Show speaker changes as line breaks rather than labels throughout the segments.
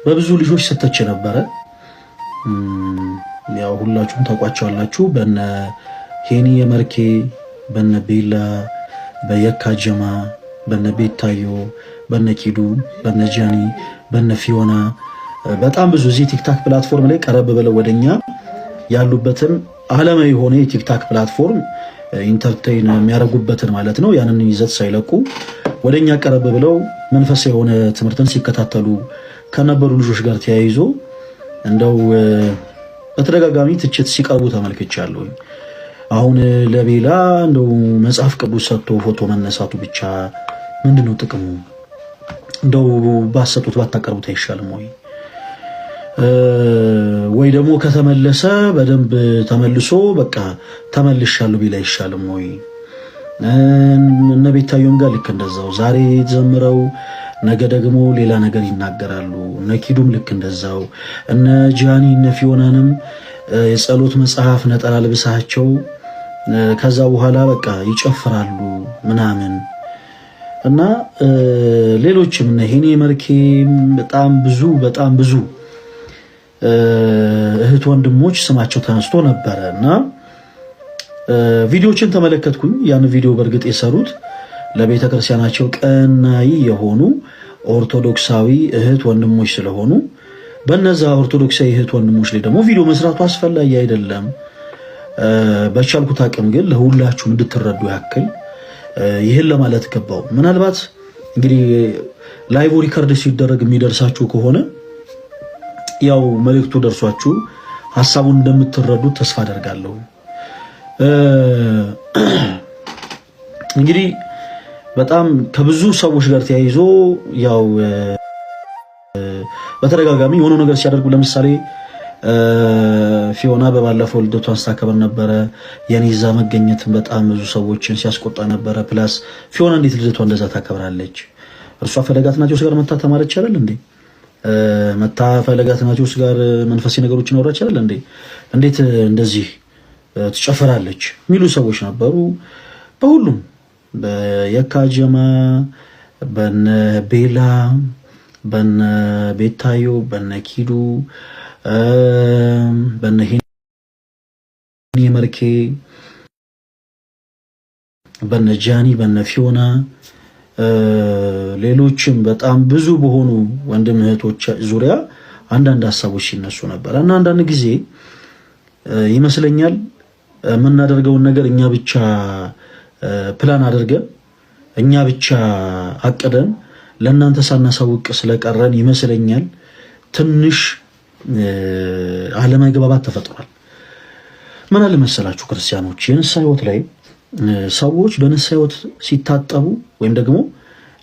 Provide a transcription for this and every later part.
በብዙ ልጆች ስተች ነበረ። ያው ሁላችሁም ታውቋቸዋላችሁ። በነ ሄኒ የመርኬ፣ በነ ቤላ፣ በየካጀማ፣ በነ ቤታዮ፣ በነ ኪዱ፣ በነ ጃኒ፣ በነ ፊዮና በጣም ብዙ እዚህ ቲክታክ ፕላትፎርም ላይ ቀረብ ብለው ወደኛ ያሉበትን ዓለማዊ የሆነ የቲክታክ ፕላትፎርም ኢንተርቴይን የሚያደርጉበትን ማለት ነው ያንን ይዘት ሳይለቁ ወደኛ ቀረብ ብለው መንፈሳዊ የሆነ ትምህርትን ሲከታተሉ ከነበሩ ልጆች ጋር ተያይዞ እንደው በተደጋጋሚ ትችት ሲቀርቡ ተመልክቻለሁ። አሁን ለቤላ እንደው መጽሐፍ ቅዱስ ሰጥቶ ፎቶ መነሳቱ ብቻ ምንድነው ጥቅሙ? እንደው ባሰጡት ባታቀርቡት አይሻልም ወይ? ወይ ደግሞ ከተመለሰ በደንብ ተመልሶ በቃ ተመልሻለሁ ቢል አይሻልም ወይ? እነ ቤታየም ጋር ልክ እንደዛው ዛሬ ዘምረው ነገ ደግሞ ሌላ ነገር ይናገራሉ። እነ ኪዱም ልክ እንደዛው እነ ጃኒ እነ ፊዮናንም የጸሎት መጽሐፍ ነጠላ ልብሳቸው ከዛ በኋላ በቃ ይጨፍራሉ ምናምን እና ሌሎችም እነ ሄኒ መርኬም በጣም ብዙ እህት ወንድሞች ስማቸው ተነስቶ ነበረ እና ቪዲዮችን ተመለከትኩኝ። ያን ቪዲዮ በእርግጥ የሰሩት ለቤተ ክርስቲያናቸው ቀናይ የሆኑ ኦርቶዶክሳዊ እህት ወንድሞች ስለሆኑ በነዛ ኦርቶዶክሳዊ እህት ወንድሞች ላይ ደግሞ ቪዲዮ መስራቱ አስፈላጊ አይደለም። በቻልኩት አቅም ግን ለሁላችሁም እንድትረዱ ያክል ይህን ለማለት ገባው። ምናልባት እንግዲህ ላይቭ ሪከርድ ሲደረግ የሚደርሳችሁ ከሆነ ያው መልእክቱ ደርሷችሁ ሐሳቡን እንደምትረዱት ተስፋ አደርጋለሁ። እንግዲህ በጣም ከብዙ ሰዎች ጋር ተያይዞ ያው በተደጋጋሚ የሆነ ነገር ሲያደርጉ ለምሳሌ ፊዮና በባለፈው ልደቷን ስታከብር ነበረ። የኔዛ መገኘትን በጣም ብዙ ሰዎችን ሲያስቆጣ ነበረ። ፕላስ ፊዮና እንዴት ልደቷ እንደዛ ታከብራለች? እርሷ ፈለገ አትናቴዎስ ጋር መታ ተማረች አይደል እንዴ? መታ ፈለገ አትናቴዎስ ጋር መንፈሳዊ ነገሮችን አወራች አይደል እንዴ? እንዴት እንደዚህ ትጨፈራለች የሚሉ ሰዎች ነበሩ። በሁሉም በየካጀማ፣ በነ ቤላ፣ በነ ቤታዮ፣ በነ ኪዱ፣ በነ ሄኒ መርኬ፣ በነ ጃኒ፣ በነ ፊዮና ሌሎችም በጣም ብዙ በሆኑ ወንድም እህቶች ዙሪያ አንዳንድ ሀሳቦች ሲነሱ ነበር እና አንዳንድ ጊዜ ይመስለኛል የምናደርገውን ነገር እኛ ብቻ ፕላን አድርገን እኛ ብቻ አቅደን ለእናንተ ሳናሳውቅ ስለቀረን ይመስለኛል ትንሽ አለመግባባት ተፈጥሯል። ምን አለ መሰላችሁ ክርስቲያኖች፣ የንስሐ ሕይወት ላይ ሰዎች በንስሐ ሕይወት ሲታጠቡ ወይም ደግሞ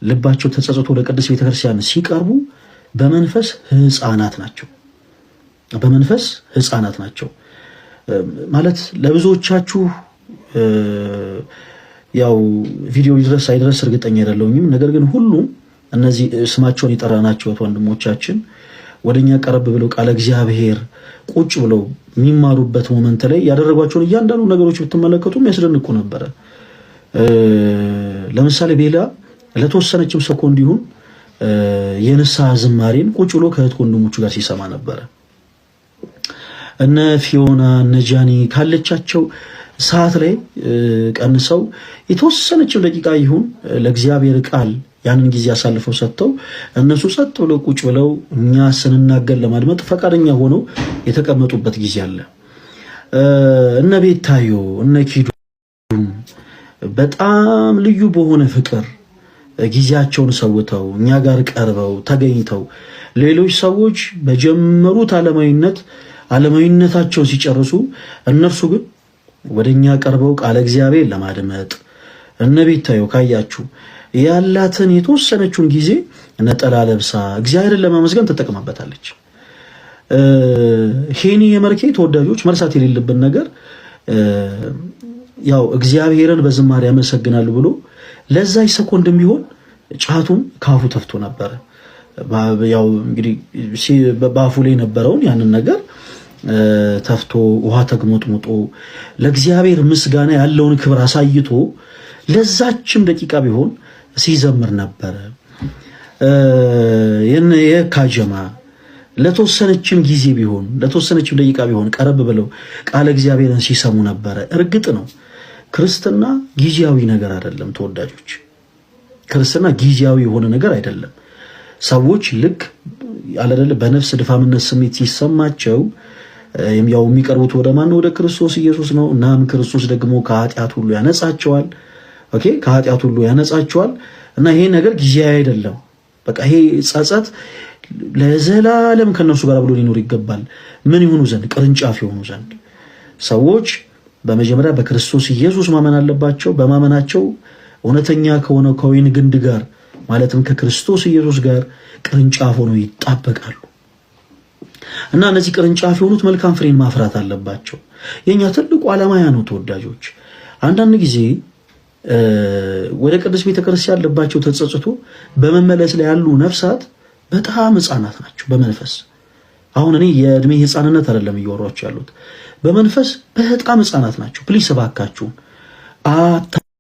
ልባቸው ተጸጽቶ ለቅድስት ቤተክርስቲያን ሲቀርቡ በመንፈስ ሕፃናት ናቸው። በመንፈስ ሕፃናት ናቸው ማለት ለብዙዎቻችሁ ያው ቪዲዮ ይድረስ አይድረስ እርግጠኛ አይደለሁም። ነገር ግን ሁሉም እነዚህ ስማቸውን የጠራናቸው ወንድሞቻችን ወደኛ ቀረብ ብለው ቃለ እግዚአብሔር ቁጭ ብለው የሚማሩበት ሞመንት ላይ ያደረጓቸውን እያንዳንዱ ነገሮች ብትመለከቱ የሚያስደንቁ ነበረ። ለምሳሌ ቤላ ለተወሰነችም ሰኮንድ ይሁን የንስሐ ዝማሬን ቁጭ ብሎ ከእህት ወንድሞቹ ጋር ሲሰማ ነበረ። እነ ፊዮና እነ ጃኒ ካለቻቸው ሰዓት ላይ ቀንሰው የተወሰነችው ደቂቃ ይሁን ለእግዚአብሔር ቃል ያንን ጊዜ አሳልፈው ሰጥተው እነሱ ጸጥ ብለው ቁጭ ብለው እኛ ስንናገር ለማድመጥ ፈቃደኛ ሆነው የተቀመጡበት ጊዜ አለ። እነ ቤታዮ እነ ኪዱ በጣም ልዩ በሆነ ፍቅር ጊዜያቸውን ሰውተው እኛ ጋር ቀርበው ተገኝተው ሌሎች ሰዎች በጀመሩት ዓለማዊነታቸው ሲጨርሱ እነርሱ ግን ወደኛ ቀርበው ቃለ እግዚአብሔር ለማድመጥ እነ ቤታዮ ካያችሁ ያላትን የተወሰነችውን ጊዜ ነጠላ ለብሳ እግዚአብሔርን ለማመስገን ተጠቅማበታለች። ሄኒ የመርኬ ተወዳጆች መርሳት የሌለብን ነገር ያው እግዚአብሔርን በዝማሬ ያመሰግናሉ ብሎ ለዛይ ሰኮንድ ቢሆን ጫቱን ካፉ ተፍቶ ነበር። ያው እንግዲህ ባፉ ላይ ነበረውን ያንን ነገር ተፍቶ ውሃ ተግሞጥሙጦ ለእግዚአብሔር ምስጋና ያለውን ክብር አሳይቶ ለዛችም ደቂቃ ቢሆን ሲዘምር ነበር። የካጀማ ለተወሰነችም ጊዜ ቢሆን ለተወሰነችም ደቂቃ ቢሆን ቀረብ ብለው ቃለ እግዚአብሔርን ሲሰሙ ነበረ። እርግጥ ነው ክርስትና ጊዜያዊ ነገር አይደለም ተወዳጆች። ክርስትና ጊዜያዊ የሆነ ነገር አይደለም። ሰዎች ልክ ያለደለ በነፍስ ድፋምነት ስሜት ሲሰማቸው ያው የሚቀርቡት ወደ ማን ነው? ወደ ክርስቶስ ኢየሱስ ነው። እናም ክርስቶስ ደግሞ ከኃጢአት ሁሉ ያነጻቸዋል። ኦኬ፣ ከኃጢአት ሁሉ ያነጻቸዋል። እና ይሄ ነገር ጊዜያዊ አይደለም። በቃ ይሄ ጸጸት ለዘላለም ከነሱ ጋር ብሎ ሊኖር ይገባል። ምን ይሆኑ ዘንድ? ቅርንጫፍ ይሆኑ ዘንድ ሰዎች በመጀመሪያ በክርስቶስ ኢየሱስ ማመን አለባቸው። በማመናቸው እውነተኛ ከሆነ ከወይን ግንድ ጋር ማለትም ከክርስቶስ ኢየሱስ ጋር ቅርንጫፍ ሆነው ይጣበቃሉ። እና እነዚህ ቅርንጫፍ የሆኑት መልካም ፍሬን ማፍራት አለባቸው። የኛ ትልቁ ዓላማ ያ ነው ተወዳጆች። አንዳንድ ጊዜ ወደ ቅዱስ ቤተክርስቲያን ልባቸው ተጸጽቶ በመመለስ ላይ ያሉ ነፍሳት በጣም ሕፃናት ናቸው በመንፈስ። አሁን እኔ የእድሜ ሕፃንነት አይደለም እያወራችሁ ያሉት፣ በመንፈስ በጣም ሕፃናት ናቸው። ፕሊስ እባካችሁን